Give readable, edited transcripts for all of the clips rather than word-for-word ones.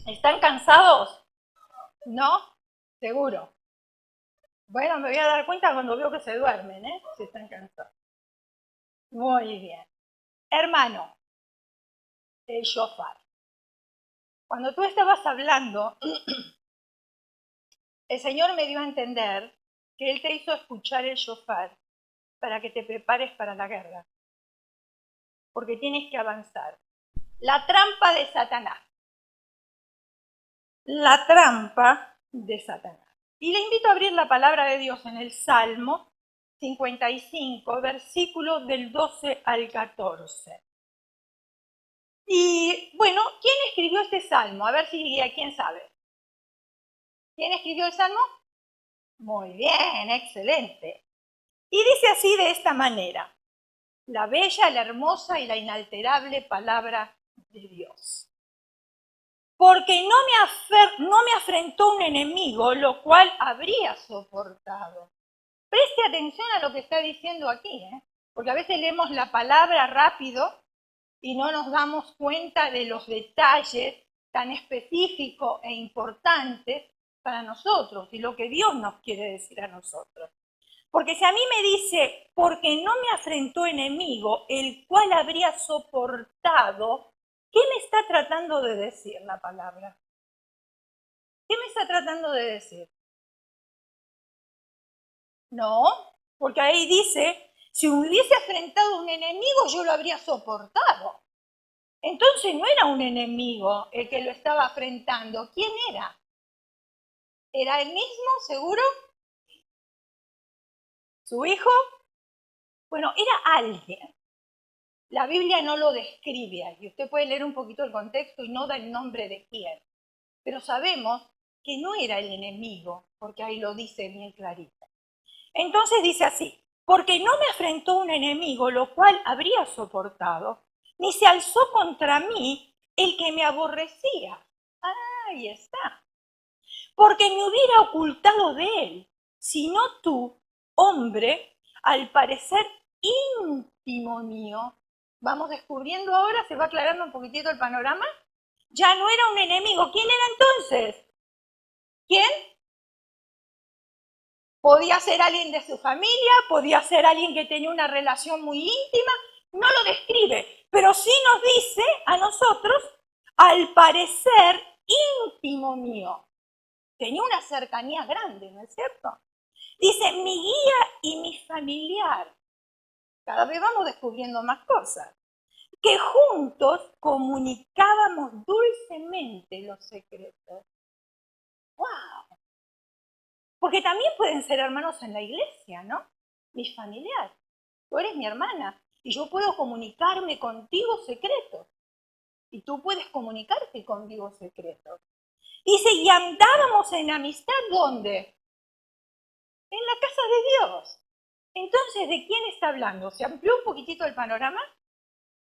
¿Están cansados? ¿No? Seguro. Bueno, me voy a dar cuenta cuando veo que se duermen, ¿eh? Si están cansados. Muy bien. Hermano, el shofar. Cuando tú estabas hablando, el Señor me dio a entender que Él te hizo escuchar el shofar para que te prepares para la guerra. Porque tienes que avanzar. La trampa de Satanás. La trampa de Satanás. Y le invito a abrir la palabra de Dios en el Salmo 55, versículos del 12 al 14. Y bueno, ¿quién escribió este salmo? A ver si quién sabe. ¿Quién escribió el salmo? Muy bien, excelente. Y dice así de esta manera: la bella, la hermosa y la inalterable palabra de Dios. Porque no me afrentó un enemigo, lo cual habría soportado. Preste atención a lo que está diciendo aquí, porque a veces leemos la palabra rápido y no nos damos cuenta de los detalles tan específicos e importantes para nosotros y lo que Dios nos quiere decir a nosotros. Porque si a mí me dice, porque no me afrentó enemigo, el cual habría soportado, ¿qué me está tratando de decir la palabra? ¿Qué me está tratando de decir? No, porque ahí dice, si hubiese enfrentado a un enemigo, yo lo habría soportado. Entonces no era un enemigo el que lo estaba enfrentando. ¿Quién era? ¿Era él mismo, seguro? ¿Su hijo? Bueno, era alguien. La Biblia no lo describe ahí. Usted puede leer un poquito el contexto y no da el nombre de quién. Pero sabemos que no era el enemigo, porque ahí lo dice bien clarito. Entonces dice así: porque no me afrentó un enemigo, lo cual habría soportado, ni se alzó contra mí el que me aborrecía. Ahí está. Porque me hubiera ocultado de él, sino tú, hombre, al parecer íntimo mío. Vamos descubriendo ahora, se va aclarando un poquitito el panorama. Ya no era un enemigo. ¿Quién era entonces? ¿Quién? Podía ser alguien de su familia, podía ser alguien que tenía una relación muy íntima, no lo describe, pero sí nos dice a nosotros, al parecer íntimo mío. Tenía una cercanía grande, ¿no es cierto? Dice, mi guía y mi familiar. Cada vez vamos descubriendo más cosas. Que juntos comunicábamos dulcemente los secretos. ¡Wow! Porque también pueden ser hermanos en la iglesia, ¿no? Mi familiar. Tú eres mi hermana y yo puedo comunicarme contigo secretos. Y tú puedes comunicarte conmigo secretos. Dice, y andábamos en amistad, ¿dónde? En la casa de Dios. Entonces, ¿de quién está hablando? ¿Se amplió un poquitito el panorama?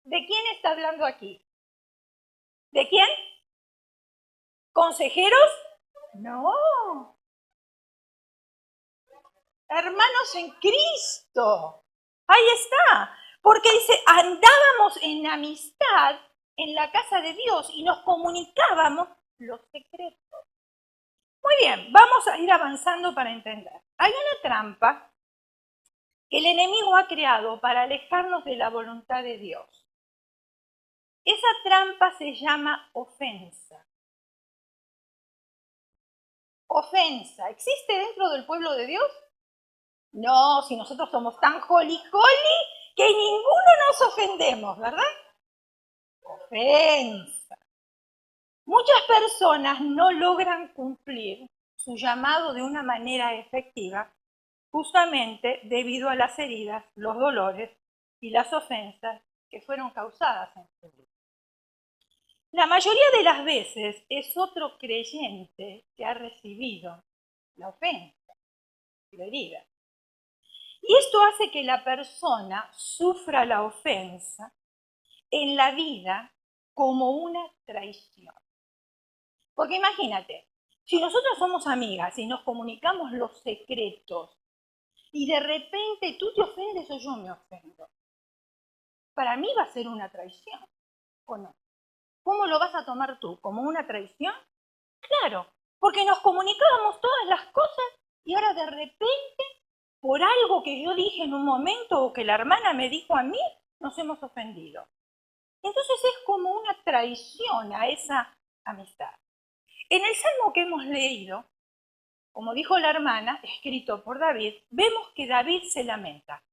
¿De quién está hablando aquí? ¿De quién? ¿Consejeros? No. Hermanos en Cristo. Ahí está. Porque dice, andábamos en amistad en la casa de Dios y nos comunicábamos los secretos. Muy bien, vamos a ir avanzando para entender. Hay una trampa que el enemigo ha creado para alejarnos de la voluntad de Dios. Esa trampa se llama ofensa. Ofensa. ¿Existe dentro del pueblo de Dios? No, si nosotros somos tan holy que ninguno nos ofendemos, ¿verdad? Ofensa. Muchas personas no logran cumplir su llamado de una manera efectiva justamente debido a las heridas, los dolores y las ofensas que fueron causadas en su vida. La mayoría de las veces es otro creyente que ha recibido la ofensa, la herida. Y esto hace que la persona sufra la ofensa en la vida como una traición. Porque imagínate, si nosotros somos amigas y nos comunicamos los secretos y de repente tú te ofendes o yo me ofendo, para mí va a ser una traición, ¿o no? ¿Cómo lo vas a tomar tú? ¿Como una traición? raro, porque nos comunicábamos todas las cosas y ahora de repente, por algo que yo dije en un momento o que la hermana me dijo a mí, nos hemos ofendido. Entonces es como una traición a esa amistad. En el salmo que hemos leído, como dijo la hermana, escrito por David, vemos que David se lamenta.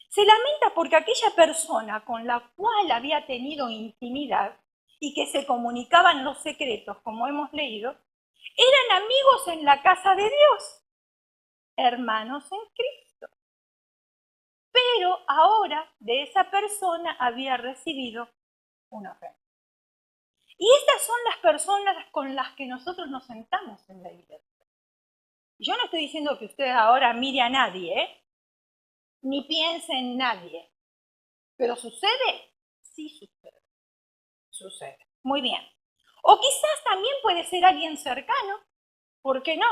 Se lamenta porque aquella persona con la cual había tenido intimidad y que se comunicaban los secretos, como hemos leído, eran amigos en la casa de Dios, hermanos en Cristo. Pero ahora de esa persona había recibido una ofensa. Y estas son las personas con las que nosotros nos sentamos en la iglesia. Yo no estoy diciendo que usted ahora mire a nadie, ni piense en nadie. ¿Pero sucede? Sí sucede. Sucede. Muy bien. O quizás también puede ser alguien cercano. ¿Por qué no?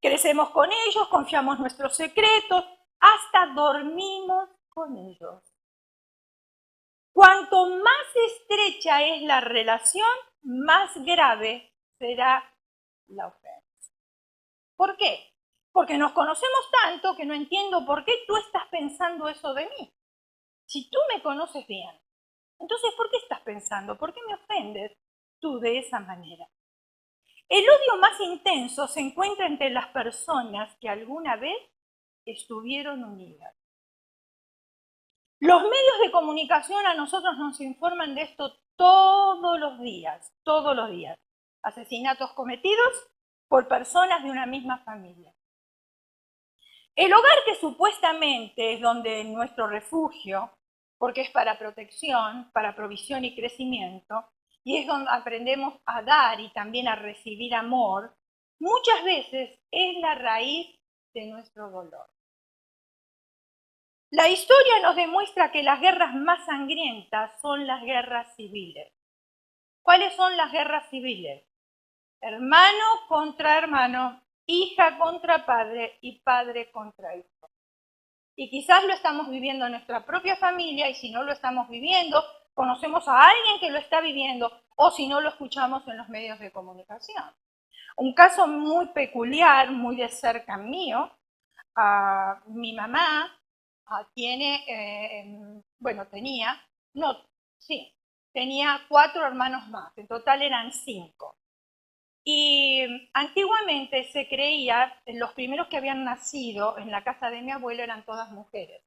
Crecemos con ellos, confiamos nuestros secretos, hasta dormimos con ellos. Cuanto más estrecha es la relación, más grave será la ofensa. ¿Por qué? Porque nos conocemos tanto que no entiendo por qué tú estás pensando eso de mí. Si tú me conoces bien, entonces ¿por qué estás pensando? ¿Por qué me ofendes tú de esa manera? El odio más intenso se encuentra entre las personas que alguna vez estuvieron unidas. Los medios de comunicación a nosotros nos informan de esto todos los días, todos los días. Asesinatos cometidos por personas de una misma familia. El hogar, que supuestamente es donde nuestro refugio, porque es para protección, para provisión y crecimiento, y es donde aprendemos a dar y también a recibir amor, muchas veces es la raíz de nuestro dolor. La historia nos demuestra que las guerras más sangrientas son las guerras civiles. ¿Cuáles son las guerras civiles? Hermano contra hermano, hija contra padre y padre contra hijo. Y quizás lo estamos viviendo en nuestra propia familia, y si no lo estamos viviendo, conocemos a alguien que lo está viviendo, o si no lo escuchamos en los medios de comunicación. Un caso muy peculiar, muy de cerca mío, mi mamá tenía 4 hermanos más, en total eran 5. Y antiguamente se creía, los primeros que habían nacido en la casa de mi abuelo eran todas mujeres.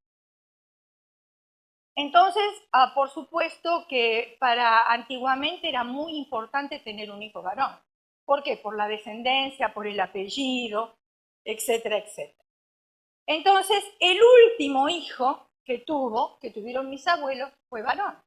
Entonces, por supuesto que para antiguamente era muy importante tener un hijo varón. ¿Por qué? Por la descendencia, por el apellido, etcétera, etcétera. Entonces, el último hijo que tuvieron mis abuelos, fue varón.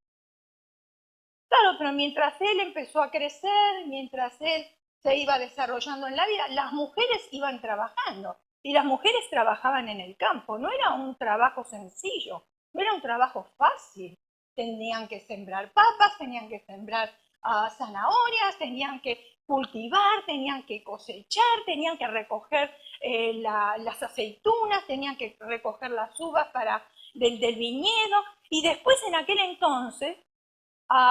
Claro, pero mientras él empezó a crecer, mientras él se iba desarrollando en la vida, las mujeres iban trabajando. Y las mujeres trabajaban en el campo. No era un trabajo sencillo, no era un trabajo fácil. Tenían que sembrar papas, tenían que sembrar zanahorias, tenían que cultivar, tenían que cosechar, tenían que recoger las aceitunas, tenían que recoger las uvas del viñedo. Y después, en aquel entonces,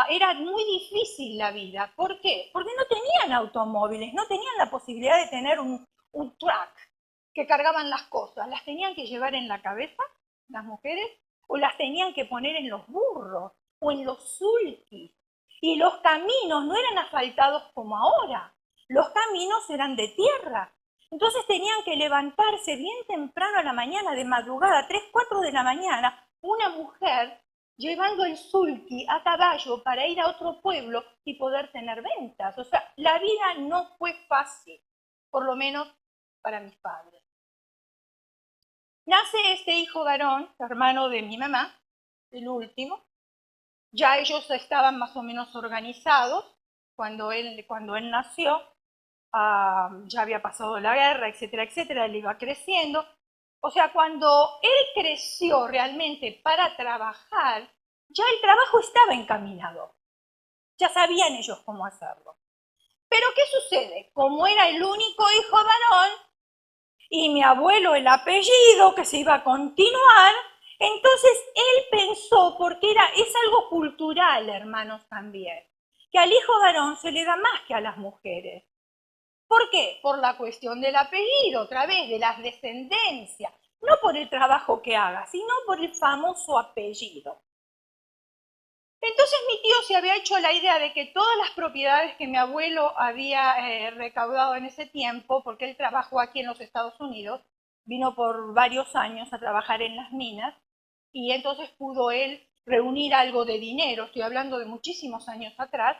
era muy difícil la vida. ¿Por qué? Porque no tenían automóviles, no tenían la posibilidad de tener un truck que cargaban las cosas. Las tenían que llevar en la cabeza, las mujeres, o las tenían que poner en los burros o en los sulkis. Y los caminos no eran asfaltados como ahora, los caminos eran de tierra. Entonces tenían que levantarse bien temprano a la mañana, de madrugada, 3, 4 de la mañana, una mujer llevando el sulky a caballo para ir a otro pueblo y poder tener ventas. O sea, la vida no fue fácil, por lo menos para mis padres. Nace este hijo varón, hermano de mi mamá, el último. Ya ellos estaban más o menos organizados cuando él nació. Ya había pasado la guerra, etcétera, etcétera. Él iba creciendo. O sea, cuando él creció realmente para trabajar, ya el trabajo estaba encaminado. Ya sabían ellos cómo hacerlo. Pero ¿qué sucede? Como era el único hijo varón y mi abuelo el apellido que se iba a continuar, entonces él pensó, porque es algo cultural, hermanos, también, que al hijo varón se le da más que a las mujeres. ¿Por qué? Por la cuestión del apellido, otra vez, de las descendencias. No por el trabajo que haga, sino por el famoso apellido. Entonces mi tío se había hecho la idea de que todas las propiedades que mi abuelo había recaudado en ese tiempo, porque él trabajó aquí en los Estados Unidos, vino por varios años a trabajar en las minas, y entonces pudo él reunir algo de dinero, estoy hablando de muchísimos años atrás,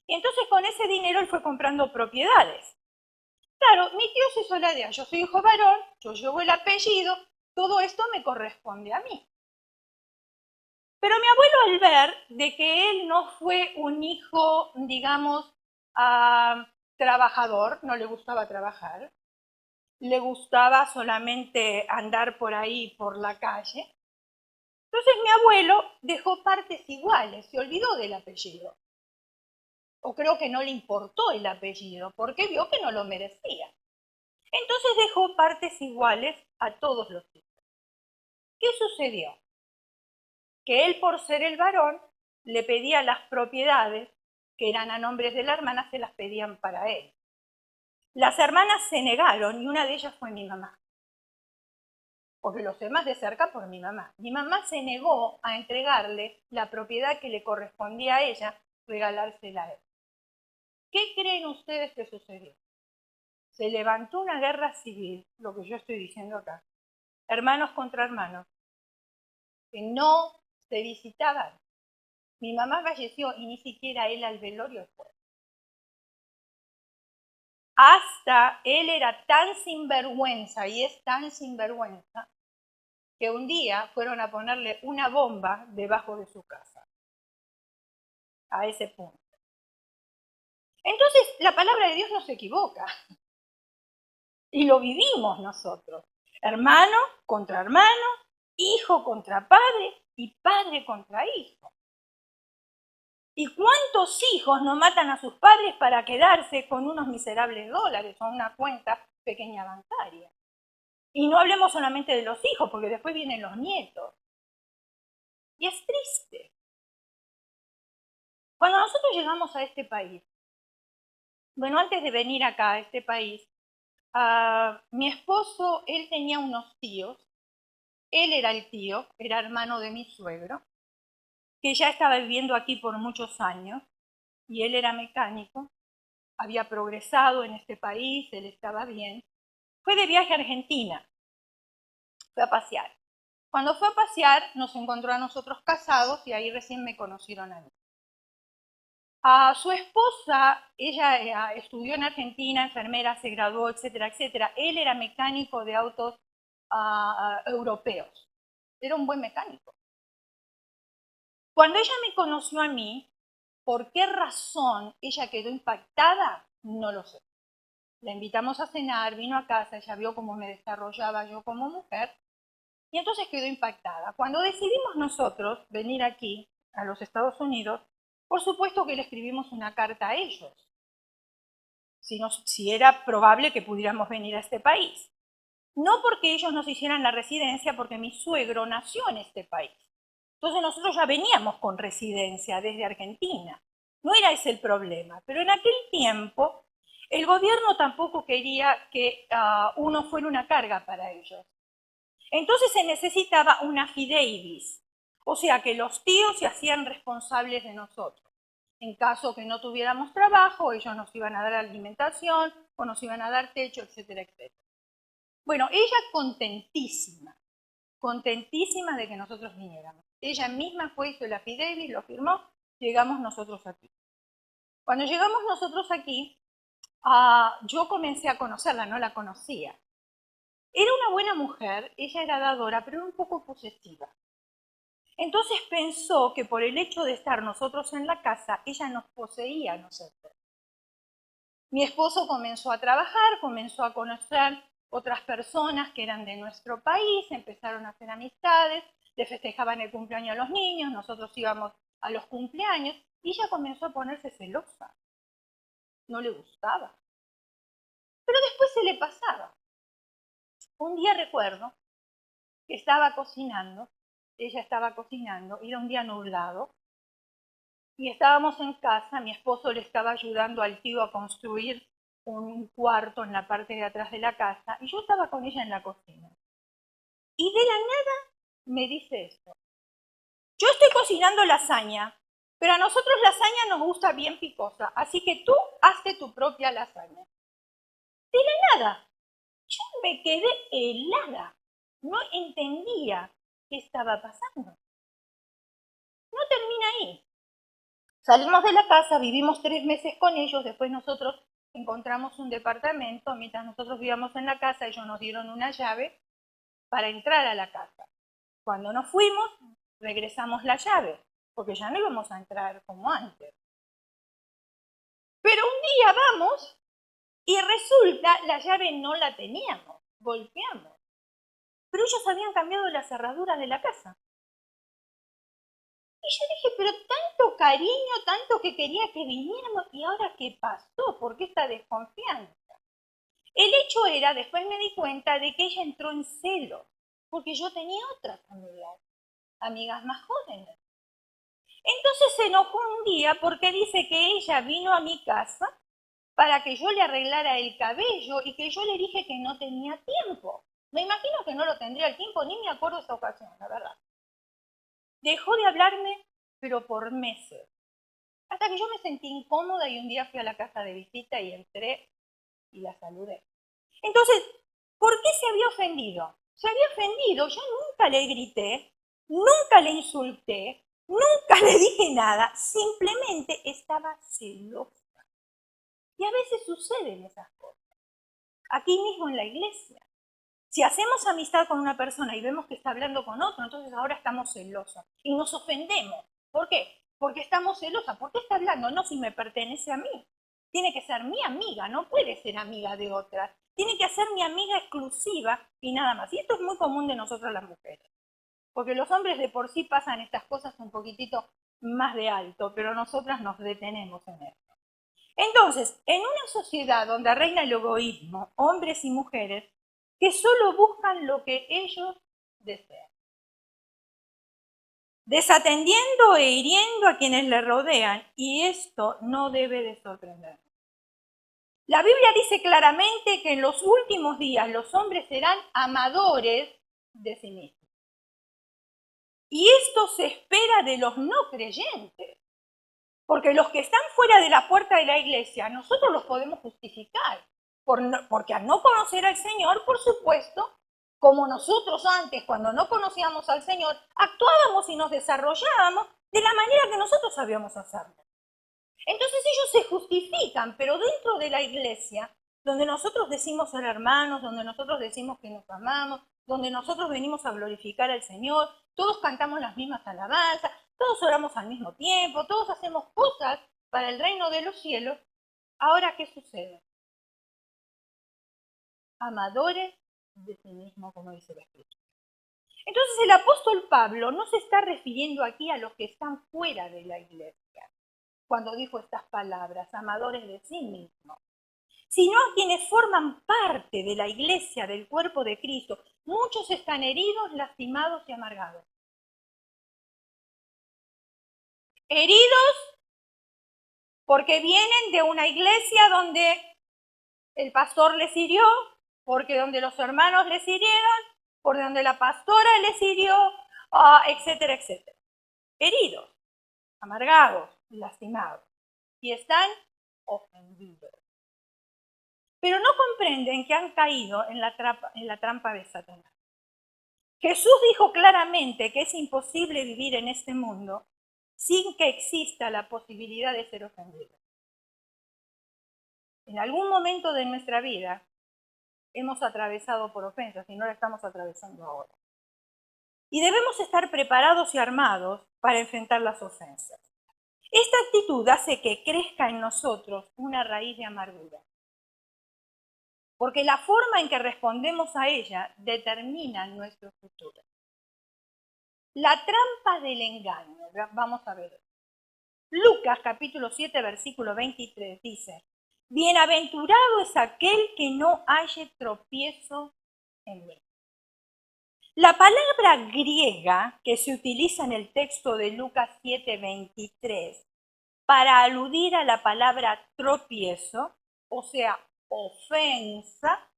y entonces con ese dinero él fue comprando propiedades. Claro, mi tío se hizo la idea, yo soy hijo varón, yo llevo el apellido, todo esto me corresponde a mí. Pero mi abuelo, al ver de que él no fue un hijo, digamos, trabajador, no le gustaba trabajar, le gustaba solamente andar por ahí, por la calle, entonces mi abuelo dejó partes iguales, se olvidó del apellido. O creo que no le importó el apellido, porque vio que no lo merecía. Entonces dejó partes iguales a todos los hijos. ¿Qué sucedió? Que él, por ser el varón, le pedía las propiedades que eran a nombre de la hermana, se las pedían para él. Las hermanas se negaron y una de ellas fue mi mamá, porque lo sé más de cerca por mi mamá. Mi mamá se negó a entregarle la propiedad que le correspondía a ella, regalársela a él. ¿Qué creen ustedes que sucedió? Se levantó una guerra civil, lo que yo estoy diciendo acá, hermanos contra hermanos, que no se visitaban. Mi mamá falleció y ni siquiera él al velorio fue. Hasta él era tan sinvergüenza y es tan sinvergüenza que un día fueron a ponerle una bomba debajo de su casa. A ese punto. Entonces, la palabra de Dios no se equivoca. Y lo vivimos nosotros. Hermano contra hermano, hijo contra padre y padre contra hijo. ¿Y cuántos hijos no matan a sus padres para quedarse con unos miserables dólares o una cuenta pequeña bancaria? Y no hablemos solamente de los hijos, porque después vienen los nietos. Y es triste. Cuando nosotros llegamos a este país, bueno, antes de venir acá a este país, mi esposo, él tenía unos tíos, él era el tío, era hermano de mi suegro, que ya estaba viviendo aquí por muchos años, y él era mecánico, había progresado en este país, él estaba bien. Fue de viaje a Argentina, fue a pasear. Cuando fue a pasear, nos encontró a nosotros casados y ahí recién me conocieron a mí. A su esposa, ella estudió en Argentina, enfermera, se graduó, etcétera, etcétera. Él era mecánico de autos europeos. Era un buen mecánico. Cuando ella me conoció a mí, ¿por qué razón ella quedó impactada? No lo sé. La invitamos a cenar, vino a casa, ella vio cómo me desarrollaba yo como mujer y entonces quedó impactada. Cuando decidimos nosotros venir aquí, a los Estados Unidos, por supuesto que le escribimos una carta a ellos, si era probable que pudiéramos venir a este país. No porque ellos nos hicieran la residencia, porque mi suegro nació en este país. Entonces nosotros ya veníamos con residencia desde Argentina. No era ese el problema, pero en aquel tiempo el gobierno tampoco quería que uno fuera una carga para ellos. Entonces se necesitaba una fideibis, o sea que los tíos se hacían responsables de nosotros. En caso que no tuviéramos trabajo, ellos nos iban a dar alimentación o nos iban a dar techo, etcétera, etcétera. Bueno, ella contentísima de que nosotros viniéramos. Ella misma fue, hizo el affidavit, lo firmó, llegamos nosotros aquí. Cuando llegamos nosotros aquí, yo comencé a conocerla, no la conocía. Era una buena mujer, ella era dadora, pero era un poco posesiva. Entonces pensó que por el hecho de estar nosotros en la casa, ella nos poseía a nosotros. Mi esposo comenzó a trabajar, comenzó a conocer otras personas que eran de nuestro país, empezaron a hacer amistades, le festejaban el cumpleaños a los niños, nosotros íbamos a los cumpleaños y ella comenzó a ponerse celosa. No le gustaba. Pero después se le pasaba. Un día recuerdo que estaba cocinando, ella estaba cocinando, era un día nublado, y estábamos en casa, mi esposo le estaba ayudando al tío a construir un cuarto en la parte de atrás de la casa y yo estaba con ella en la cocina. Y de la nada me dice esto. Yo estoy cocinando lasaña, pero a nosotros lasaña nos gusta bien picosa, así que tú hazte tu propia lasaña. De la nada, yo me quedé helada. No entendía qué estaba pasando. No termina ahí. Salimos de la casa, vivimos 3 meses con ellos, después nosotros encontramos un departamento, mientras nosotros vivíamos en la casa, ellos nos dieron una llave para entrar a la casa. Cuando nos fuimos, regresamos la llave, porque ya no íbamos a entrar como antes. Pero un día vamos y resulta la llave no la teníamos, golpeamos. Pero ellos habían cambiado las cerraduras de la casa. Y yo dije, pero tanto cariño, tanto que quería que viniéramos, ¿y ahora qué pasó? ¿Por qué esta desconfianza? El hecho era, después me di cuenta de que ella entró en celo, porque yo tenía otras amigas más jóvenes. Entonces se enojó un día porque dice que ella vino a mi casa para que yo le arreglara el cabello y que yo le dije que no tenía tiempo. Me imagino que no lo tendría el tiempo, ni me acuerdo esa ocasión, la verdad. Dejó de hablarme, pero por meses. Hasta que yo me sentí incómoda y un día fui a la casa de visita y entré y la saludé. Entonces, ¿por qué se había ofendido? Se había ofendido, yo nunca le grité, nunca le insulté, nunca le dije nada, simplemente estaba celosa. Y a veces suceden esas cosas. Aquí mismo en la iglesia. Si hacemos amistad con una persona y vemos que está hablando con otro, entonces ahora estamos celosos y nos ofendemos. ¿Por qué? Porque estamos celosas. ¿Por qué está hablando? No, si me pertenece a mí. Tiene que ser mi amiga, no puede ser amiga de otras. Tiene que ser mi amiga exclusiva y nada más. Y esto es muy común de nosotras las mujeres. Porque los hombres de por sí pasan estas cosas un poquitito más de alto, pero nosotras nos detenemos en esto. Entonces, en una sociedad donde reina el egoísmo, hombres y mujeres, que solo buscan lo que ellos desean, desatendiendo e hiriendo a quienes le rodean, y esto no debe de sorprendernos. La Biblia dice claramente que en los últimos días los hombres serán amadores de sí mismos. Y esto se espera de los no creyentes, porque los que están fuera de la puerta de la iglesia, nosotros los podemos justificar, porque al no conocer al Señor, por supuesto, como nosotros antes, cuando no conocíamos al Señor, actuábamos y nos desarrollábamos de la manera que nosotros sabíamos hacerlo. Entonces ellos se justifican, pero dentro de la iglesia, donde nosotros decimos ser hermanos, donde nosotros decimos que nos amamos, donde nosotros venimos a glorificar al Señor, todos cantamos las mismas alabanzas, todos oramos al mismo tiempo, todos hacemos cosas para el reino de los cielos. Ahora, ¿qué sucede? Amadores de sí mismo, como dice la Escritura. Entonces el apóstol Pablo no se está refiriendo aquí a los que están fuera de la iglesia, cuando dijo estas palabras, amadores de sí mismos, sino a quienes forman parte de la iglesia, del cuerpo de Cristo. Muchos están heridos, lastimados y amargados. Heridos porque vienen de una iglesia donde el pastor les hirió, porque donde los hermanos les hirieron, por donde la pastora les hirió, etcétera, etcétera. Heridos, amargados, lastimados. Y están ofendidos. Pero no comprenden que han caído en la trampa de Satanás. Jesús dijo claramente que es imposible vivir en este mundo sin que exista la posibilidad de ser ofendido. En algún momento de nuestra vida hemos atravesado por ofensas y no la estamos atravesando ahora. Y debemos estar preparados y armados para enfrentar las ofensas. Esta actitud hace que crezca en nosotros una raíz de amargura. Porque la forma en que respondemos a ella determina nuestro futuro. La trampa del engaño, vamos a ver. Lucas capítulo 7, versículo 23 dice, bienaventurado es aquel que no halle tropiezo en mí. La palabra griega que se utiliza en el texto de Lucas 7, 23 para aludir a la palabra tropiezo, o sea, ofensa,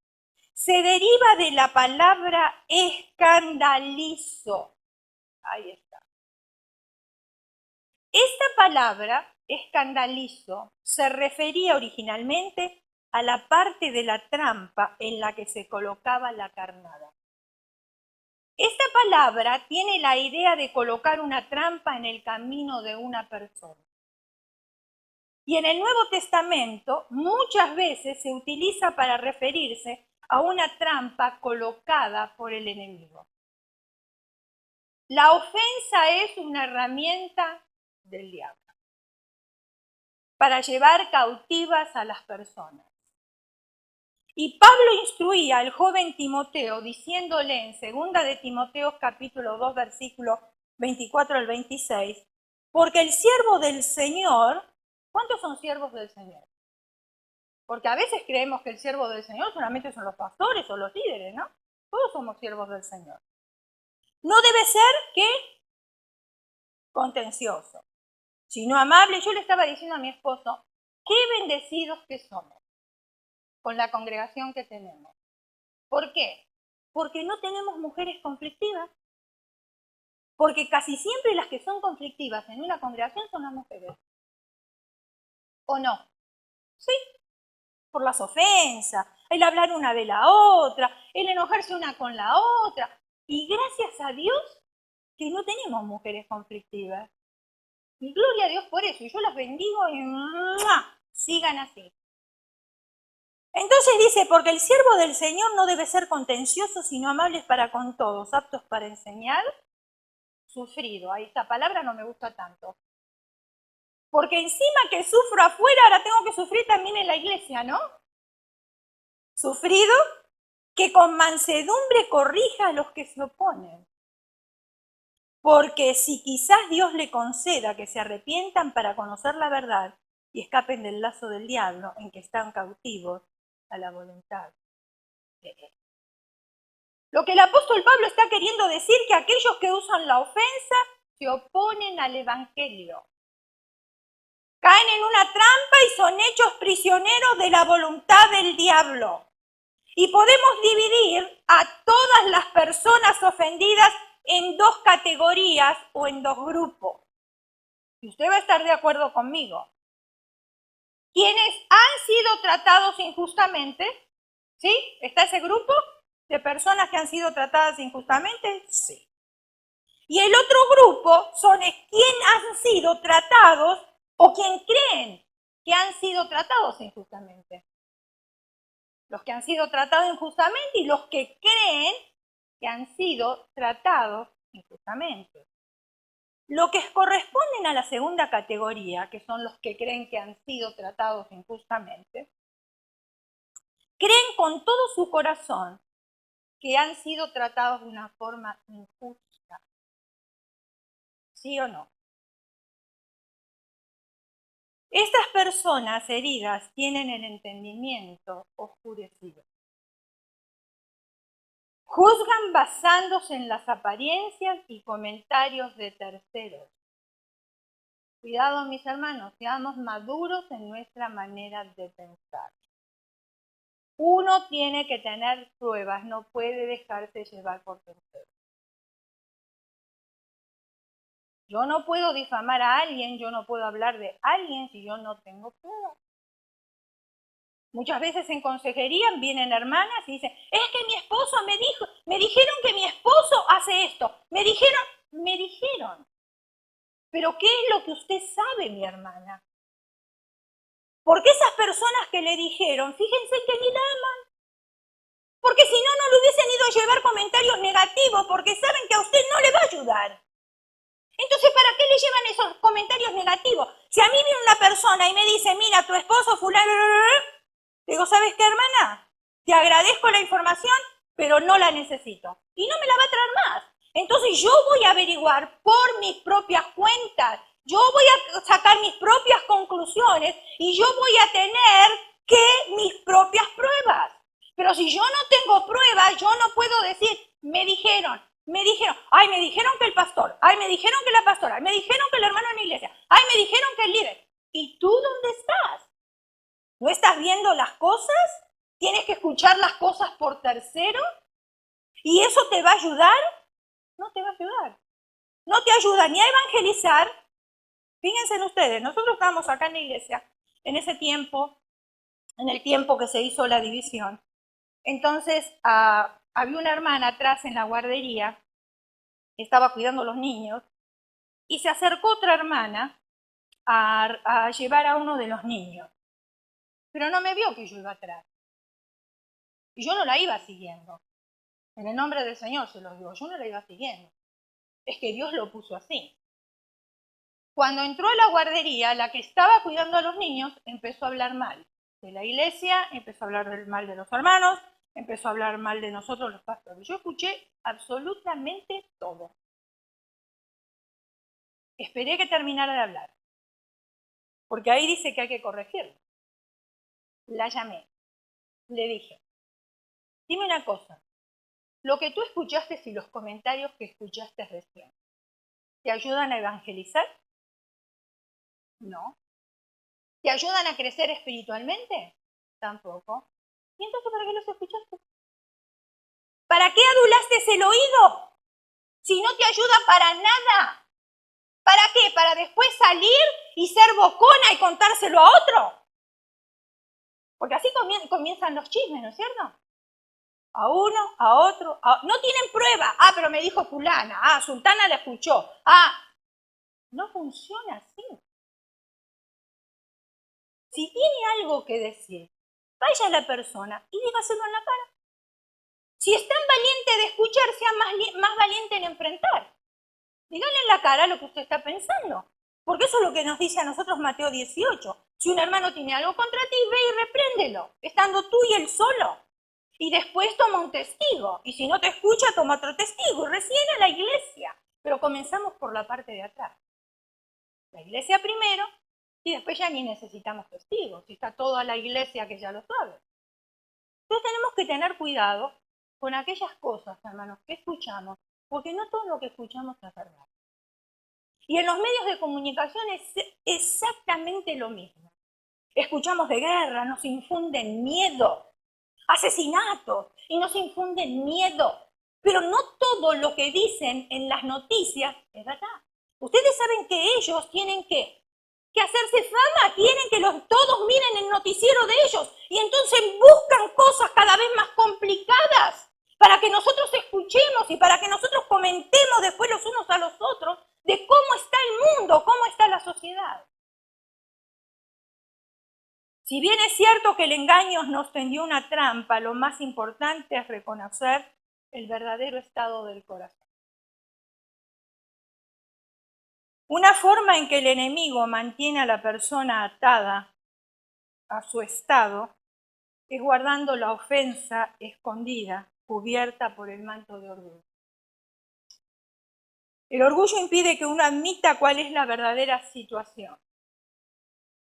se deriva de la palabra escandalizo. Ahí está. Esta palabra, escandalizo, se refería originalmente a la parte de la trampa en la que se colocaba la carnada. Esta palabra tiene la idea de colocar una trampa en el camino de una persona. Y en el Nuevo Testamento muchas veces se utiliza para referirse a una trampa colocada por el enemigo. La ofensa es una herramienta del diablo para llevar cautivas a las personas. Y Pablo instruía al joven Timoteo diciéndole en 2 de Timoteo capítulo 2 versículo 24 al 26, porque el siervo del Señor, ¿cuántos son siervos del Señor? Porque a veces creemos que el siervo del Señor solamente son los pastores o los líderes, ¿no? Todos somos siervos del Señor. No debe ser que contencioso, sino amable. Yo le estaba diciendo a mi esposo, qué bendecidos que somos con la congregación que tenemos. ¿Por qué? Porque no tenemos mujeres conflictivas. Porque casi siempre las que son conflictivas en una congregación son las mujeres. ¿O no? Sí, por las ofensas, el hablar una de la otra, el enojarse una con la otra. Y gracias a Dios que no tenemos mujeres conflictivas. Y gloria a Dios por eso. Y yo las bendigo y ¡mua! Sigan así. Entonces dice, porque el siervo del Señor no debe ser contencioso, sino amables para con todos, aptos para enseñar, sufrido. Ahí esta palabra no me gusta tanto. Porque encima que sufro afuera, ahora tengo que sufrir también en la iglesia, ¿no? Sufrido, que con mansedumbre corrija a los que se oponen. Porque si quizás Dios le conceda que se arrepientan para conocer la verdad y escapen del lazo del diablo en que están cautivos a la voluntad de Él. Lo que el apóstol Pablo está queriendo decir que aquellos que usan la ofensa se oponen al evangelio. Caen en una trampa y son hechos prisioneros de la voluntad del diablo. Y podemos dividir a todas las personas ofendidas en dos categorías o en dos grupos. Y usted va a estar de acuerdo conmigo. Quienes han sido tratados injustamente, ¿sí? ¿Está ese grupo de personas que han sido tratadas injustamente? Sí. Y el otro grupo son quienes han sido tratados o quien creen que han sido tratados injustamente. Los que han sido tratados injustamente y los que creen que han sido tratados injustamente. Lo que corresponden a la segunda categoría, que son los que creen que han sido tratados injustamente, creen con todo su corazón que han sido tratados de una forma injusta. ¿Sí o no? Estas personas heridas tienen el entendimiento oscurecido. Juzgan basándose en las apariencias y comentarios de terceros. Cuidado, mis hermanos, seamos maduros en nuestra manera de pensar. Uno tiene que tener pruebas, no puede dejarse llevar por terceros. Yo no puedo difamar a alguien, yo no puedo hablar de alguien si yo no tengo pruebas. Muchas veces en consejería vienen hermanas y dicen, es que mi esposo me dijeron que mi esposo hace esto, me dijeron. Pero ¿qué es lo que usted sabe, mi hermana? Porque esas personas que le dijeron, fíjense que ni la aman. Porque si no, no le hubiesen ido a llevar comentarios negativos, porque saben que a usted no le va a ayudar. Entonces, ¿para qué le llevan esos comentarios negativos? Si a mí viene una persona y me dice, mira, tu esposo fulano, digo, ¿sabes qué, hermana? Te agradezco la información, pero no la necesito. Y no me la va a traer más. Entonces yo voy a averiguar por mis propias cuentas. Yo voy a sacar mis propias conclusiones y yo voy a tener mis propias pruebas. Pero si yo no tengo pruebas, yo no puedo decir, me dijeron, ay, me dijeron que el pastor, ay, me dijeron que la pastora, ay, me dijeron que el hermano en la iglesia, ay, me dijeron que el líder. ¿Y tú dónde estás? ¿No estás viendo las cosas? ¿Tienes que escuchar las cosas por tercero? ¿Y eso te va a ayudar? No te va a ayudar. No te ayuda ni a evangelizar. Fíjense en ustedes, nosotros estábamos acá en la iglesia en ese tiempo, en el tiempo que se hizo la división. Entonces había una hermana atrás en la guardería que estaba cuidando a los niños y se acercó otra hermana a llevar a uno de los niños. Pero no me vio que yo iba atrás. Y yo no la iba siguiendo. En el nombre del Señor se los digo, yo no la iba siguiendo. Es que Dios lo puso así. Cuando entró a la guardería, la que estaba cuidando a los niños empezó a hablar mal de la iglesia, empezó a hablar mal de los hermanos, empezó a hablar mal de nosotros los pastores. Yo escuché absolutamente todo. Esperé que terminara de hablar, porque ahí dice que hay que corregirlo. La llamé, le dije, dime una cosa, lo que tú escuchaste y los comentarios que escuchaste recién, ¿te ayudan a evangelizar? No. ¿Te ayudan a crecer espiritualmente? Tampoco. ¿Y entonces para qué los escuchaste? ¿Para qué adulaste el oído? Si no te ayuda para nada. ¿Para qué? ¿Para después salir y ser bocona y contárselo a otro? Porque así comienzan los chismes, ¿no es cierto? A uno, a otro, no tienen prueba. Ah, pero me dijo fulana. Ah, sultana la escuchó. Ah, no funciona así. Si tiene algo que decir, vaya a la persona y dígaselo en la cara. Si es tan valiente de escuchar, sea más valiente en enfrentar. Dígale en la cara lo que usted está pensando. Porque eso es lo que nos dice a nosotros Mateo 18. Si un hermano tiene algo contra ti, ve y repréndelo, estando tú y él solo. Y después toma un testigo. Y si no te escucha, toma otro testigo. Y recién a la iglesia. Pero comenzamos por la parte de atrás. La iglesia primero, y después ya ni necesitamos testigos. Si está toda la iglesia que ya lo sabe. Entonces tenemos que tener cuidado con aquellas cosas, hermanos, que escuchamos, porque no todo lo que escuchamos es verdad. Y en los medios de comunicación es exactamente lo mismo. Escuchamos de guerra, nos infunden miedo, asesinatos, y nos infunden miedo. Pero no todo lo que dicen en las noticias es verdad. Ustedes saben que ellos tienen que hacerse fama, quieren que todos miren el noticiero de ellos y entonces buscan cosas cada vez más complicadas para que nosotros escuchemos y para que nosotros comentemos después los unos a los otros de cómo está el mundo, cómo está la sociedad. Si bien es cierto que el engaño nos tendió una trampa, lo más importante es reconocer el verdadero estado del corazón. Una forma en que el enemigo mantiene a la persona atada a su estado es guardando la ofensa escondida, cubierta por el manto de orgullo. El orgullo impide que uno admita cuál es la verdadera situación.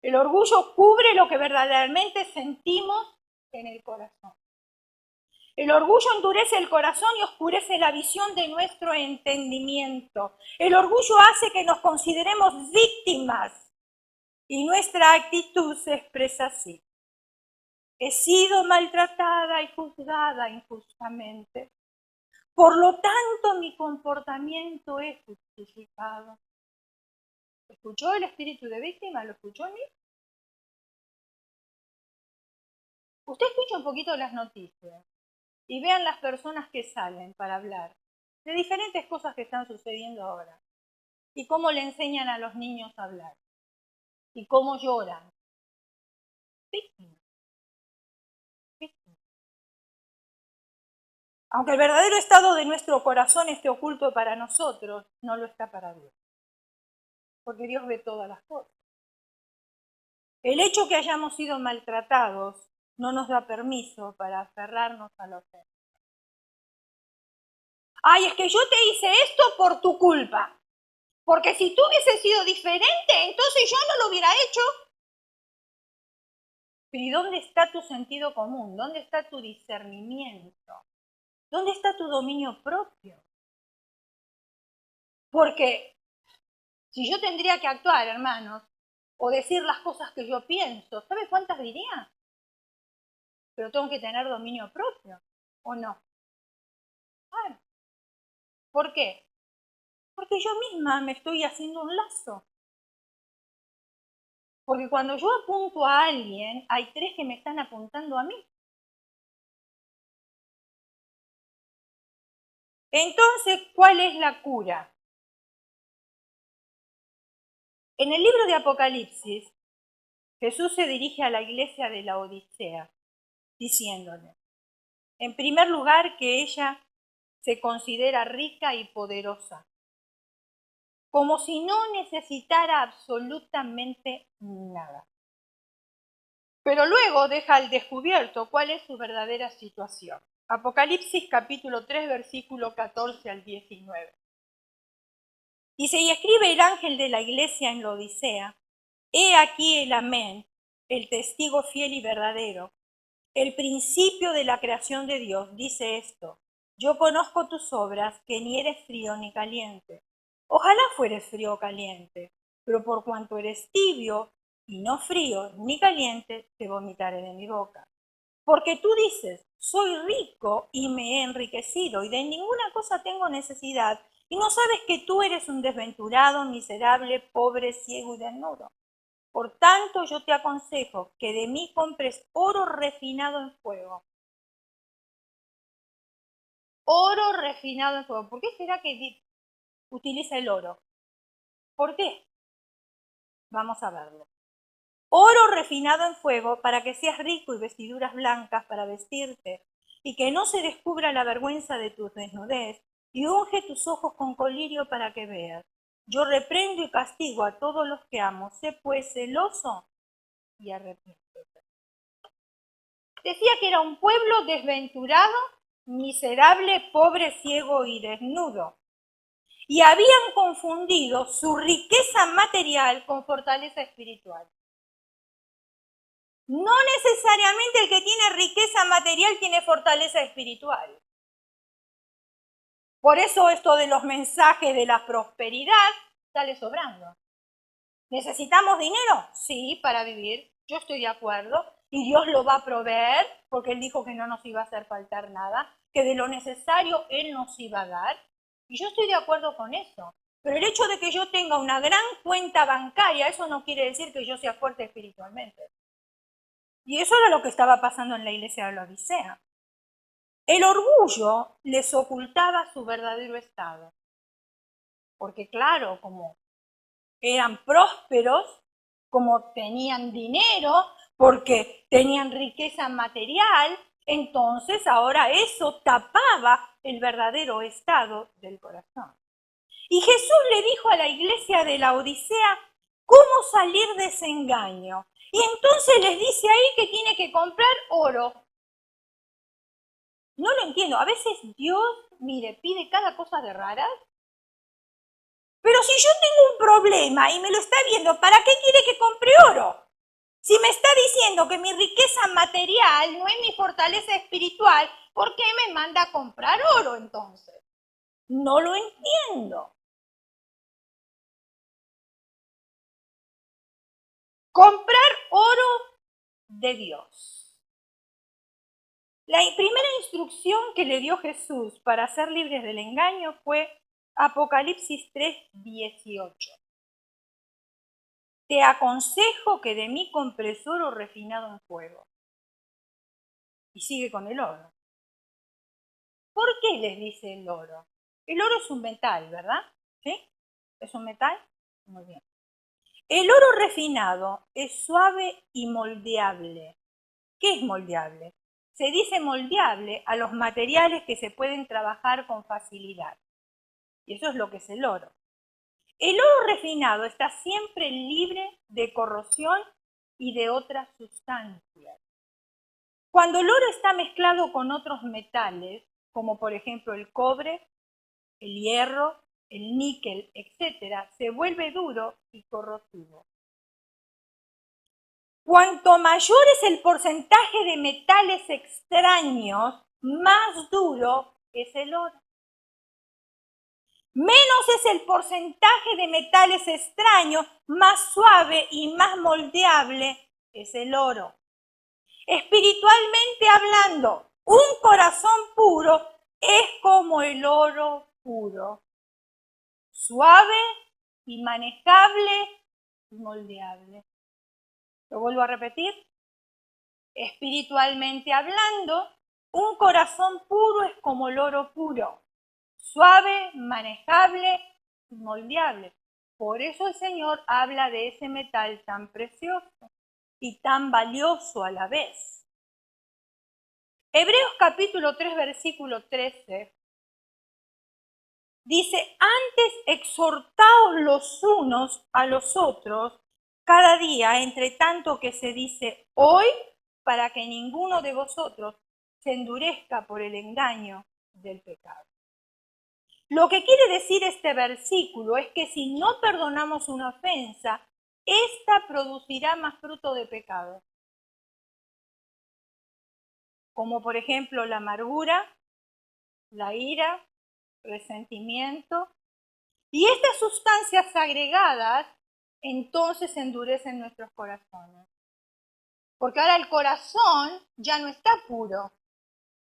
El orgullo cubre lo que verdaderamente sentimos en el corazón. El orgullo endurece el corazón y oscurece la visión de nuestro entendimiento. El orgullo hace que nos consideremos víctimas y nuestra actitud se expresa así. He sido maltratada y juzgada injustamente. Por lo tanto, mi comportamiento es justificado. ¿Escuchó el espíritu de víctima? ¿Lo escuchó en mí? Usted escucha un poquito las noticias y vean las personas que salen para hablar de diferentes cosas que están sucediendo ahora y cómo le enseñan a los niños a hablar y cómo lloran. Víctima. Víctima. Aunque el verdadero estado de nuestro corazón esté oculto para nosotros, no lo está para Dios, porque Dios ve todas las cosas. El hecho que hayamos sido maltratados no nos da permiso para aferrarnos a la ofensa. Ay, es que yo te hice esto por tu culpa. Porque si tú hubieses sido diferente, entonces yo no lo hubiera hecho. Pero ¿y dónde está tu sentido común? ¿Dónde está tu discernimiento? ¿Dónde está tu dominio propio? Porque si yo tendría que actuar, hermanos, o decir las cosas que yo pienso. ¿Sabe cuántas diría? Pero tengo que tener dominio propio, ¿o no? Claro. ¿Por qué? Porque yo misma me estoy haciendo un lazo. Porque cuando yo apunto a alguien, hay 3 que me están apuntando a mí. Entonces, ¿cuál es la cura? En el libro de Apocalipsis, Jesús se dirige a la iglesia de la Odisea, diciéndole, en primer lugar, que ella se considera rica y poderosa, como si no necesitara absolutamente nada. Pero luego deja al descubierto cuál es su verdadera situación. Apocalipsis capítulo 3, versículo 14 al 19. Dice, y escribe el ángel de la iglesia en la Odisea, he aquí el amén, el testigo fiel y verdadero, el principio de la creación de Dios, dice esto, yo conozco tus obras, que ni eres frío ni caliente. Ojalá fueres frío o caliente, pero por cuanto eres tibio y no frío ni caliente, te vomitaré de mi boca. Porque tú dices, soy rico y me he enriquecido y de ninguna cosa tengo necesidad, y no sabes que tú eres un desventurado, miserable, pobre, ciego y desnudo. Por tanto, yo te aconsejo que de mí compres oro refinado en fuego. Oro refinado en fuego. ¿Por qué será que utiliza el oro? ¿Por qué? Vamos a verlo. Oro refinado en fuego para que seas rico y vestiduras blancas para vestirte y que no se descubra la vergüenza de tu desnudez y unge tus ojos con colirio para que veas. Yo reprendo y castigo a todos los que amo. Sé pues celoso y arrepiéntete. Decía que era un pueblo desventurado, miserable, pobre, ciego y desnudo. Y habían confundido su riqueza material con fortaleza espiritual. No necesariamente el que tiene riqueza material tiene fortaleza espiritual. Por eso esto de los mensajes de la prosperidad sale sobrando. ¿Necesitamos dinero? Sí, para vivir. Yo estoy de acuerdo. Y Dios lo va a proveer, porque Él dijo que no nos iba a hacer faltar nada, que de lo necesario Él nos iba a dar. Y yo estoy de acuerdo con eso. Pero el hecho de que yo tenga una gran cuenta bancaria, eso no quiere decir que yo sea fuerte espiritualmente. Y eso era lo que estaba pasando en la iglesia de la Odisea. El orgullo les ocultaba su verdadero estado. Porque claro, como eran prósperos, como tenían dinero, porque tenían riqueza material, entonces ahora eso tapaba el verdadero estado del corazón. Y Jesús le dijo a la iglesia de la Odisea cómo salir de ese engaño. Y entonces les dice ahí que tiene que comprar oro. No lo entiendo. A veces Dios, mire, pide cada cosa de raras. Pero si yo tengo un problema y me lo está viendo, ¿para qué quiere que compre oro? Si me está diciendo que mi riqueza material no es mi fortaleza espiritual, ¿por qué me manda a comprar oro entonces? No lo entiendo. Comprar oro de Dios. La primera instrucción que le dio Jesús para ser libres del engaño fue Apocalipsis 3:18. Te aconsejo que de mí compres oro refinado en fuego. Y sigue con el oro. ¿Por qué les dice el oro? El oro es un metal, ¿verdad? ¿Sí? ¿Es un metal? Muy bien. El oro refinado es suave y moldeable. ¿Qué es moldeable? Se dice moldeable a los materiales que se pueden trabajar con facilidad. Y eso es lo que es el oro. El oro refinado está siempre libre de corrosión y de otras sustancias. Cuando el oro está mezclado con otros metales, como por ejemplo el cobre, el hierro, el níquel, etc., se vuelve duro y corrosivo. Cuanto mayor es el porcentaje de metales extraños, más duro es el oro. menos es el porcentaje de metales extraños, más suave y más moldeable es el oro. Espiritualmente hablando, un corazón puro es como el oro puro, suave y manejable y moldeable. Lo vuelvo a repetir. Espiritualmente hablando, un corazón puro es como el oro puro, suave, manejable y moldeable. Por eso el Señor habla de ese metal tan precioso y tan valioso a la vez. Hebreos capítulo 3, versículo 13, dice, antes exhortaos los unos a los otros cada día, entre tanto que se dice hoy, para que ninguno de vosotros se endurezca por el engaño del pecado. Lo que quiere decir este versículo es que si no perdonamos una ofensa, esta producirá más fruto de pecado. Como por ejemplo la amargura, la ira, resentimiento. Y estas sustancias agregadas entonces endurecen nuestros corazones. Porque ahora el corazón ya no está puro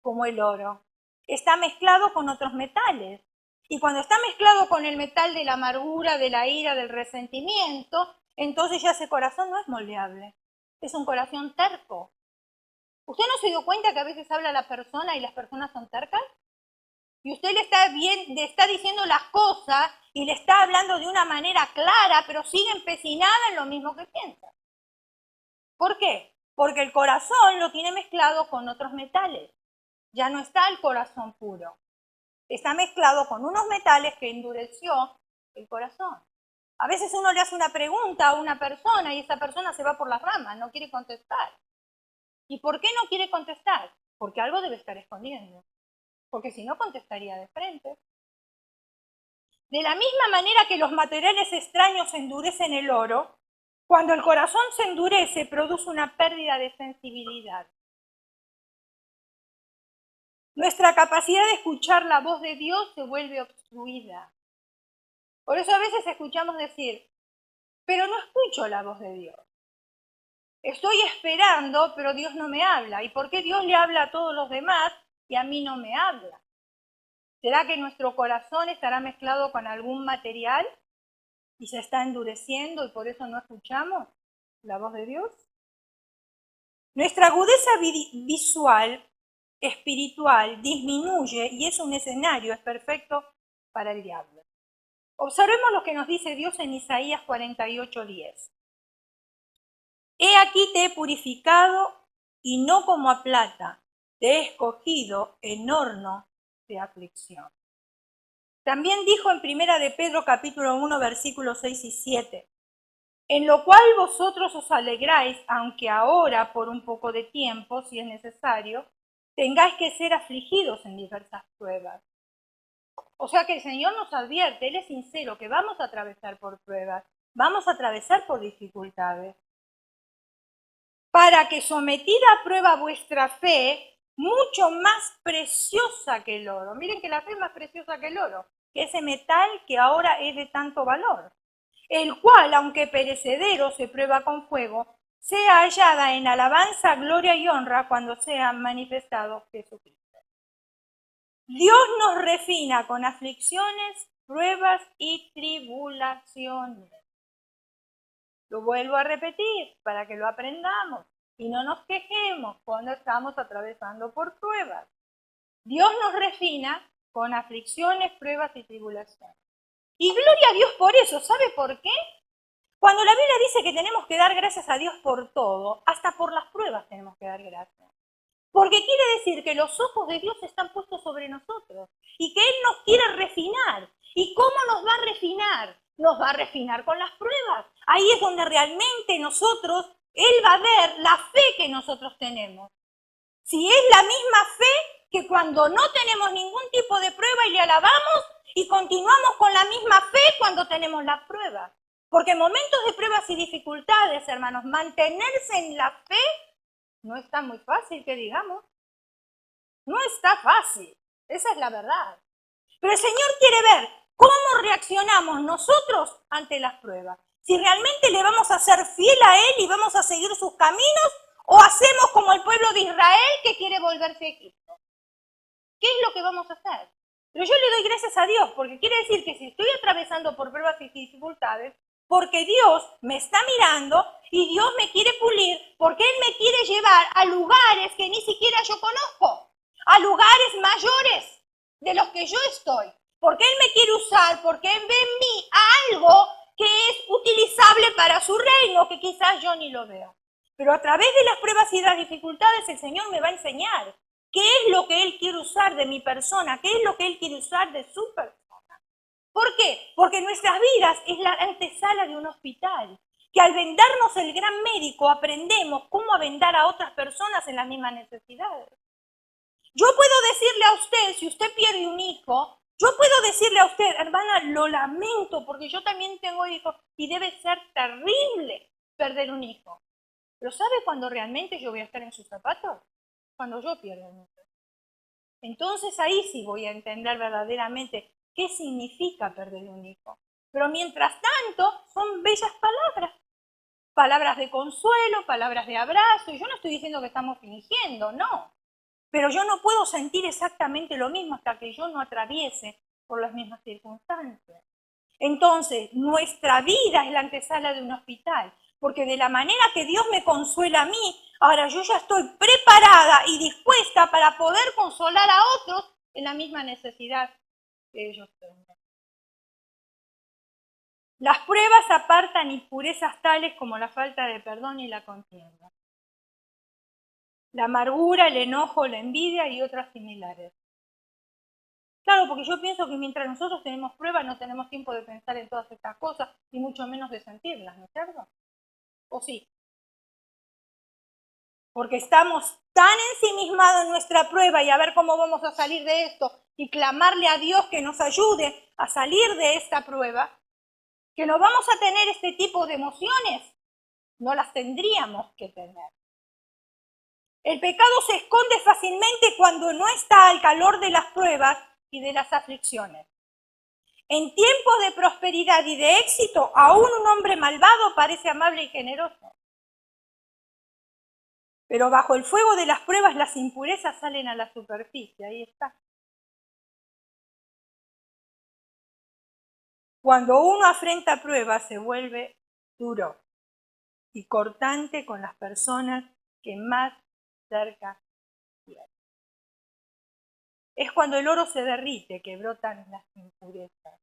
como el oro. Está mezclado con otros metales. Y cuando está mezclado con el metal de la amargura, de la ira, del resentimiento, entonces ya ese corazón no es moldeable. Es un corazón terco. ¿Usted no se dio cuenta que a veces habla la persona y las personas son tercas? Y usted le está diciendo las cosas y le está hablando de una manera clara, pero sigue empecinada en lo mismo que piensa. ¿Por qué? Porque el corazón lo tiene mezclado con otros metales. Ya no está el corazón puro. Está mezclado con unos metales que endureció el corazón. A veces uno le hace una pregunta a una persona y esa persona se va por las ramas, no quiere contestar. ¿Y por qué no quiere contestar? Porque algo debe estar escondiendo. Porque si no, contestaría de frente. De la misma manera que los materiales extraños endurecen el oro, cuando el corazón se endurece, produce una pérdida de sensibilidad. Nuestra capacidad de escuchar la voz de Dios se vuelve obstruida. Por eso a veces escuchamos decir, pero no escucho la voz de Dios. Estoy esperando, pero Dios no me habla. ¿Y por qué Dios le habla a todos los demás y a mí no me habla? ¿Será que nuestro corazón estará mezclado con algún material y se está endureciendo y por eso no escuchamos la voz de Dios? Nuestra agudeza visual, espiritual, disminuye y es un escenario, es perfecto para el diablo. Observemos lo que nos dice Dios en Isaías 48:10. He aquí te he purificado y no como a plata, te he escogido en horno de aflicción. También dijo en Primera de Pedro capítulo 1 versículos 6 y 7, en lo cual vosotros os alegráis, aunque ahora por un poco de tiempo, si es necesario, tengáis que ser afligidos en diversas pruebas. O sea que el Señor nos advierte, Él es sincero, que vamos a atravesar por pruebas, vamos a atravesar por dificultades. Para que sometida a prueba vuestra fe, mucho más preciosa que el oro. Miren que la fe es más preciosa que el oro, que ese metal que ahora es de tanto valor, el cual, aunque perecedero, se prueba con fuego, sea hallada en alabanza, gloria y honra cuando sea manifestado Jesucristo. Dios nos refina con aflicciones, pruebas y tribulaciones. Lo vuelvo a repetir para que lo aprendamos y no nos quejemos cuando estamos atravesando por pruebas. Dios nos refina con aflicciones, pruebas y tribulaciones. Y gloria a Dios por eso. ¿Sabe por qué? Cuando la Biblia dice que tenemos que dar gracias a Dios por todo, hasta por las pruebas tenemos que dar gracias. Porque quiere decir que los ojos de Dios están puestos sobre nosotros y que Él nos quiere refinar. ¿Y cómo nos va a refinar? Nos va a refinar con las pruebas. Ahí es donde realmente Él va a ver la fe que nosotros tenemos. Si es la misma fe que cuando no tenemos ningún tipo de prueba y le alabamos y continuamos con la misma fe cuando tenemos las pruebas. Porque en momentos de pruebas y dificultades, hermanos, mantenerse en la fe no está muy fácil, que digamos. No está fácil, esa es la verdad. Pero el Señor quiere ver ¿Cómo reaccionamos nosotros ante las pruebas? Si realmente le vamos a ser fiel a Él y vamos a seguir sus caminos, o hacemos como el pueblo de Israel que quiere volverse a Egipto. ¿Qué es lo que vamos a hacer? Pero yo le doy gracias a Dios, porque quiere decir que si estoy atravesando por pruebas y dificultades, porque Dios me está mirando y Dios me quiere pulir, porque Él me quiere llevar a lugares que ni siquiera yo conozco, a lugares mayores de los que yo estoy, porque Él me quiere usar, porque Él ve en mí algo que es utilizable para su reino, que quizás yo ni lo veo. Pero a través de las pruebas y las dificultades el Señor me va a enseñar qué es lo que Él quiere usar de mi persona, qué es lo que Él quiere usar de su persona. ¿Por qué? Porque nuestras vidas es la antesala de un hospital, que al vendarnos el gran médico aprendemos cómo vendar a otras personas en las mismas necesidades. Yo puedo decirle a usted, si usted pierde un hijo, yo puedo decirle a usted, hermana, lo lamento porque yo también tengo hijos y debe ser terrible perder un hijo. Pero ¿sabe cuándo realmente yo voy a estar en sus zapatos? Cuando yo pierda un hijo. Entonces ahí sí voy a entender verdaderamente qué significa perder un hijo. Pero mientras tanto son bellas palabras. Palabras de consuelo, palabras de abrazo. Y yo no estoy diciendo que estamos fingiendo, no. Pero yo no puedo sentir exactamente lo mismo hasta que yo no atraviese por las mismas circunstancias. Entonces, nuestra vida es la antesala de un hospital, porque de la manera que Dios me consuela a mí, ahora yo ya estoy preparada y dispuesta para poder consolar a otros en la misma necesidad que ellos tengan. Las pruebas apartan impurezas tales como la falta de perdón y la contienda, la amargura, el enojo, la envidia y otras similares. Claro, porque yo pienso que mientras nosotros tenemos pruebas no tenemos tiempo de pensar en todas estas cosas y mucho menos de sentirlas, ¿no es cierto? ¿O sí? Porque estamos tan ensimismados en nuestra prueba y a ver cómo vamos a salir de esto y clamarle a Dios que nos ayude a salir de esta prueba, que no vamos a tener este tipo de emociones, no las tendríamos que tener. El pecado se esconde fácilmente cuando no está al calor de las pruebas y de las aflicciones. En tiempos de prosperidad y de éxito, aún un hombre malvado parece amable y generoso. Pero bajo el fuego de las pruebas las impurezas salen a la superficie, ahí está. Cuando uno afrenta pruebas se vuelve duro y cortante con las personas que más cerca tiene. Es cuando el oro se derrite que brotan las impurezas.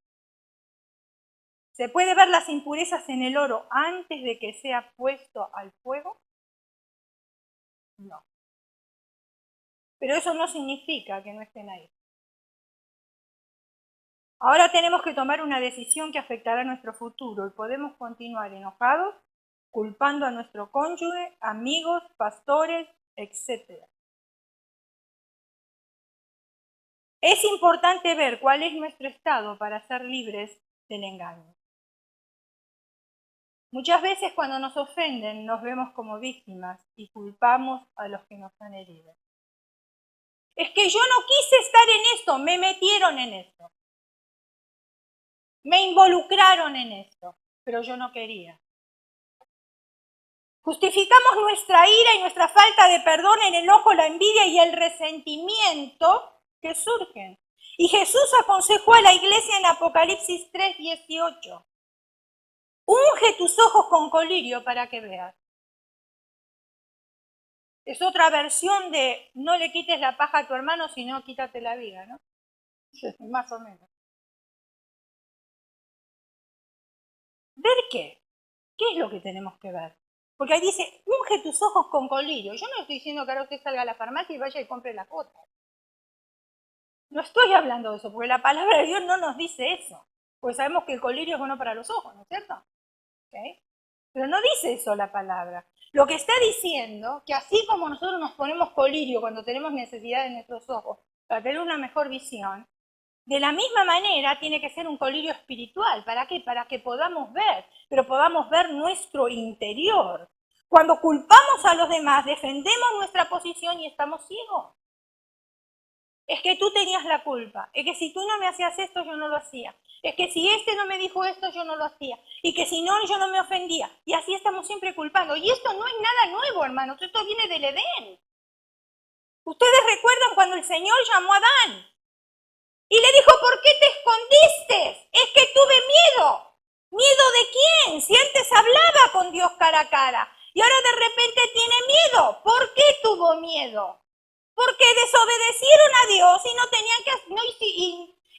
¿Se puede ver las impurezas en el oro antes de que sea puesto al fuego? No. Pero eso no significa que no estén ahí. Ahora tenemos que tomar una decisión que afectará nuestro futuro y podemos continuar enojados, culpando a nuestro cónyuge, amigos, pastores, etc. Es importante ver cuál es nuestro estado para ser libres del engaño. Muchas veces cuando nos ofenden nos vemos como víctimas y culpamos a los que nos han herido. Es que yo no quise estar en esto, me metieron en esto. Me involucraron en esto, pero yo no quería. Justificamos nuestra ira y nuestra falta de perdón en el enojo, la envidia y el resentimiento que surgen. Y Jesús aconsejó a la iglesia en Apocalipsis 3:18. Unge tus ojos con colirio para que veas. Es otra versión de no le quites la paja a tu hermano, sino quítate la vida, ¿no? Más o menos. ¿Ver qué? ¿Qué es lo que tenemos que ver? Porque ahí dice, unge tus ojos con colirio. Yo no estoy diciendo que ahora usted salga a la farmacia y vaya y compre las gotas. No estoy hablando de eso, porque la palabra de Dios no nos dice eso. Porque sabemos que el colirio es bueno para los ojos, ¿no es cierto? ¿Okay? Pero no dice eso la palabra. Lo que está diciendo, que así como nosotros nos ponemos colirio cuando tenemos necesidad de nuestros ojos para tener una mejor visión, de la misma manera tiene que ser un colirio espiritual. ¿Para qué? Para que podamos ver, pero podamos ver nuestro interior. Cuando culpamos a los demás, defendemos nuestra posición y estamos ciegos. Es que tú tenías la culpa. Es que si tú no me hacías esto, yo no lo hacía. Es que si este no me dijo esto, yo no lo hacía. Y que si no, yo no me ofendía. Y así estamos siempre culpando. Y esto no es nada nuevo, hermanos. Esto viene del Edén. Ustedes recuerdan cuando el Señor llamó a Adán y le dijo, ¿por qué te escondiste? Es que tuve miedo. ¿Miedo de quién? Si antes hablaba con Dios cara a cara. Y ahora de repente tiene miedo. ¿Por qué tuvo miedo? Porque desobedecieron a Dios y no tenían que no,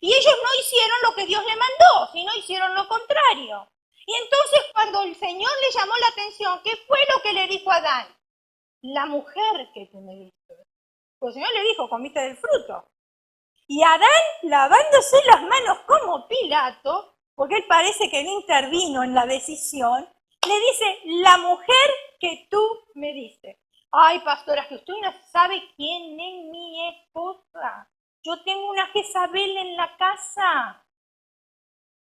y ellos no hicieron lo que Dios le mandó, sino hicieron lo contrario. Y entonces cuando el Señor le llamó la atención, ¿qué fue lo que le dijo a Adán? La mujer que tú me diste. Pues el Señor le dijo, comiste del fruto. Y Adán, lavándose las manos como Pilato, porque él parece que no intervino en la decisión, le dice, la mujer que tú me diste. Ay, pastora, que usted no sabe quién es mi esposa. Yo tengo una Jezabel en la casa.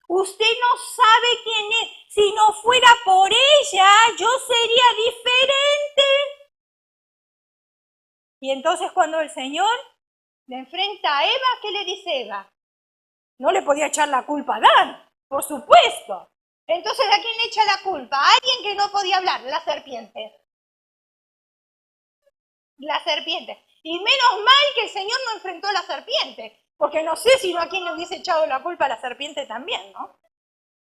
Usted no sabe quién es. Si no fuera por ella, yo sería diferente. Y entonces cuando el Señor le enfrenta a Eva, ¿qué le dice Eva? No le podía echar la culpa a Adán, por supuesto. Entonces, ¿a quién le echa la culpa? A alguien que no podía hablar, la serpiente. La serpiente. Y menos mal que el Señor no enfrentó a la serpiente, porque no sé si no a quién le hubiese echado la culpa a la serpiente también, ¿no?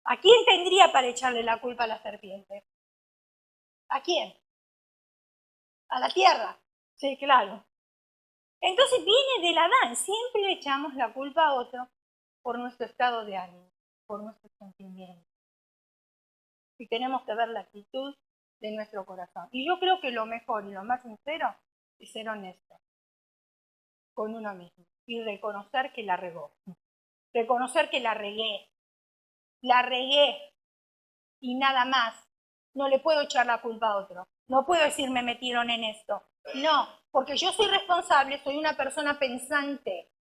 ¿A quién tendría para echarle la culpa a la serpiente? ¿A quién? A la tierra. Sí, claro. Entonces viene del Adán, siempre le echamos la culpa a otro por nuestro estado de ánimo, por nuestros sentimientos. Y tenemos que ver la actitud de nuestro corazón. Y yo creo que lo mejor y lo más sincero es ser honesto con uno mismo y reconocer que la regó. Reconocer que la regué y nada más. No le puedo echar la culpa a otro. No puedo decir me metieron en esto. No, porque yo soy responsable, soy una persona pensante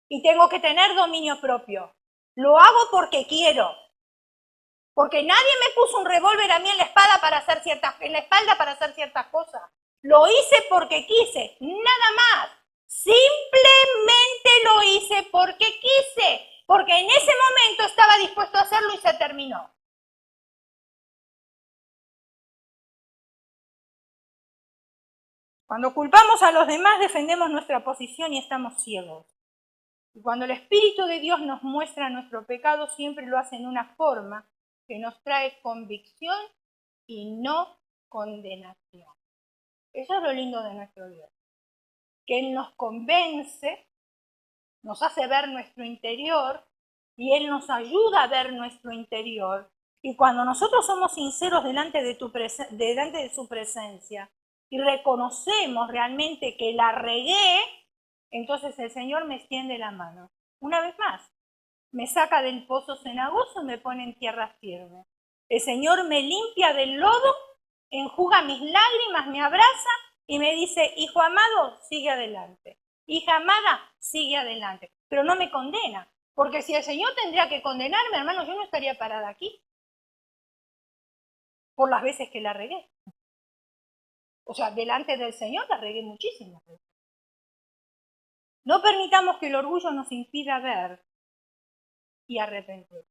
y tengo que tener dominio propio. Lo hago porque quiero. Porque nadie me puso un revólver a mí en la espalda para hacer ciertas cosas. Lo hice porque quise, nada más. Simplemente lo hice porque quise, porque en ese momento estaba dispuesto a hacerlo y se terminó. Cuando culpamos a los demás defendemos nuestra posición y estamos ciegos. Y cuando el Espíritu de Dios nos muestra nuestro pecado, siempre lo hace en una forma que nos trae convicción y no condenación. Eso es lo lindo de nuestro Dios, que Él nos convence, nos hace ver nuestro interior y Él nos ayuda a ver nuestro interior. Y cuando nosotros somos sinceros delante de su presencia y reconocemos realmente que la regué, entonces el Señor me extiende la mano. Una vez más, me saca del pozo cenagoso y me pone en tierra firme. El Señor me limpia del lodo, enjuga mis lágrimas, me abraza y me dice, hijo amado, sigue adelante. Hija amada, sigue adelante. Pero no me condena, porque si el Señor tendría que condenarme, hermano, yo no estaría parada aquí por las veces que la regué. O sea, delante del Señor la regué muchísimas veces. No permitamos que el orgullo nos impida ver y arrepentir.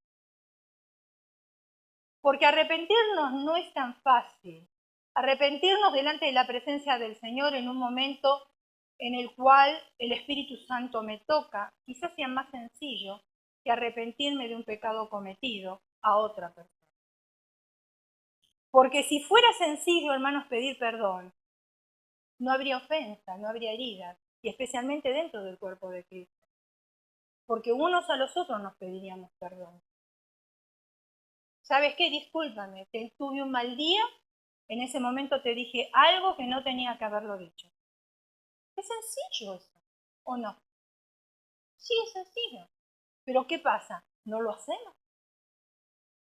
Porque arrepentirnos no es tan fácil. Arrepentirnos delante de la presencia del Señor en un momento en el cual el Espíritu Santo me toca, quizás sea más sencillo que arrepentirme de un pecado cometido a otra persona. Porque si fuera sencillo, hermanos, pedir perdón, no habría ofensa, no habría heridas, y especialmente dentro del cuerpo de Cristo. Porque unos a los otros nos pediríamos perdón. ¿Sabes qué? Discúlpame, que tuve un mal día, en ese momento te dije algo que no tenía que haberlo dicho. Es sencillo eso, ¿o no? Sí, es sencillo. Pero ¿qué pasa? No lo hacemos.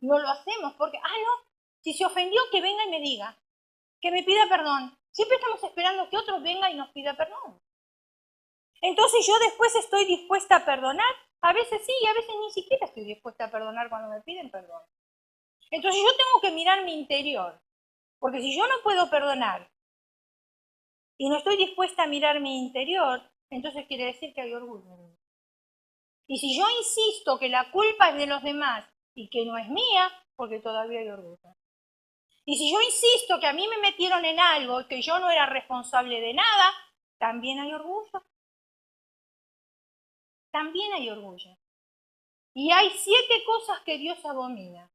No lo hacemos porque, no, si se ofendió, que venga y me diga, que me pida perdón. Siempre estamos esperando que otro venga y nos pida perdón. Entonces yo después estoy dispuesta a perdonar. A veces sí, y a veces ni siquiera estoy dispuesta a perdonar cuando me piden perdón. Entonces yo tengo que mirar mi interior. Porque si yo no puedo perdonar y no estoy dispuesta a mirar mi interior, entonces quiere decir que hay orgullo. Y si yo insisto que la culpa es de los demás y que no es mía, porque todavía hay orgullo. Y si yo insisto que a mí me metieron en algo y que yo no era responsable de nada, también hay orgullo. También hay orgullo. Y hay 7 cosas que Dios abomina.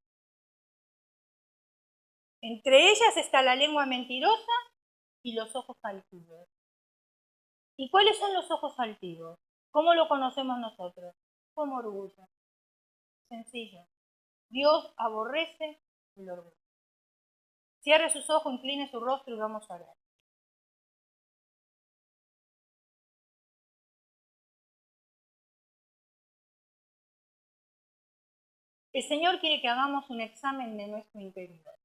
Entre ellas está la lengua mentirosa y los ojos altivos. ¿Y cuáles son los ojos altivos? ¿Cómo lo conocemos nosotros? Como orgullo. Sencillo. Dios aborrece el orgullo. Cierre sus ojos, incline su rostro y vamos a ver. El Señor quiere que hagamos un examen de nuestro interior.